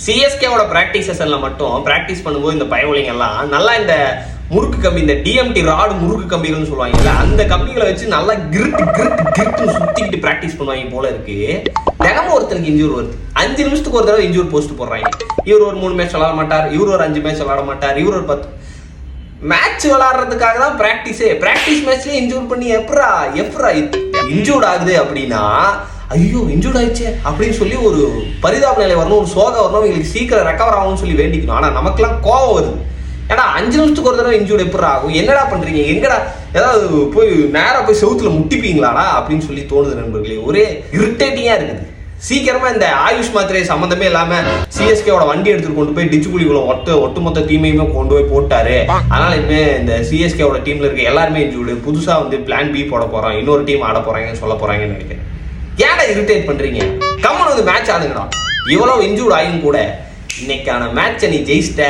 சிஎஸ்கேவோட practice செஷன்ல மட்டும் practice பண்ணும்போது இந்த பயவலிங்க எல்லாம் நல்லா இந்த முறுக்கு கம்பி, இந்த டிஎம்டி ராடு முறுக்கு கம்பிகள்னு சொல்லுவாங்க, அந்த கம்பிகளை வச்சு நல்லா கிரிட்டு சுத்திக்கிட்டு பிராக்டிஸ் பண்ணுவாங்க போல இருக்கு. தினமும் ஒருத்தருக்கு இன்ஜூர் வருது. 5 நிமிஷத்துக்கு ஒரு தடவை இன்ஜூர் போஸ்ட் போடுறாங்க. இவர் ஒரு 3 மேட்ச் விளாட மாட்டார், இவர் ஒரு 5 மேட்ச் விளாட மாட்டார், இவர் ஒரு 10 மேட்ச் விளாடுறதுக்காக தான் பிராக்டிஸே. பிராக்டிஸ் மேட்ச்லயே இன்ஜூர் பண்ணி எப்பரா இன்ஜூர்ட் ஆகுது அப்படின்னா, ஐயோ இன்ஜூர்ட் ஆயிடுச்சே அப்படின்னு சொல்லி ஒரு பரிதாப நிலை வரணும், ஒரு சோகம் வரணும், இவங்களுக்கு சீக்கிரம் ரெக்கவர் ஆகும்னு சொல்லி வேண்டிக்கணும். ஆனா நமக்குலாம் கோவம் வருது. ஏன்னா 5 நிமிஷத்துக்கு ஒரு தடவை இன்ஜூர்ட் எப்படி ஆகும்? என்னடா பண்றீங்க? எங்கடா ஏதாவது போய் நேரா போய் செவுத்துல முட்டிப்பீங்களாடா அப்படின்னு சொல்லி தோணுது நண்பர்களே. ஒரே இரிட்டேட்டிங்கா இருக்குது. சீக்கிரமா இந்த ஆயுஷ் மாத்திரை சம்பந்தமே இல்லாம சிஎஸ்கேவோட வண்டி எடுத்துட்டு கொண்டு போய் டிச்சுக்குழிக்குள்ள ஒட்டுமொத்த டீமையுமே கொண்டு போய் போட்டாரு. அதனால இனிமே இந்த சிஎஸ்கேவோட டீம்ல இருக்க எல்லாருமே இன்ஜூர்டு. புதுசா வந்து பிளான் பி போட போறோம், இன்னொரு டீம் ஆட போறாங்கன்னு சொல்ல போறாங்கன்னு நினைக்கிறேன். ஏன்டா இரிட்டேட் பண்றீங்க? கம்மன் வந்து மேட்ச் ஆடுங்கடா. இவ்வளவு இன்ஜூர்ட் ஆயும் கூட இன்னைக்கான மேட்சை நீ ஜெயிச்சிட்ட.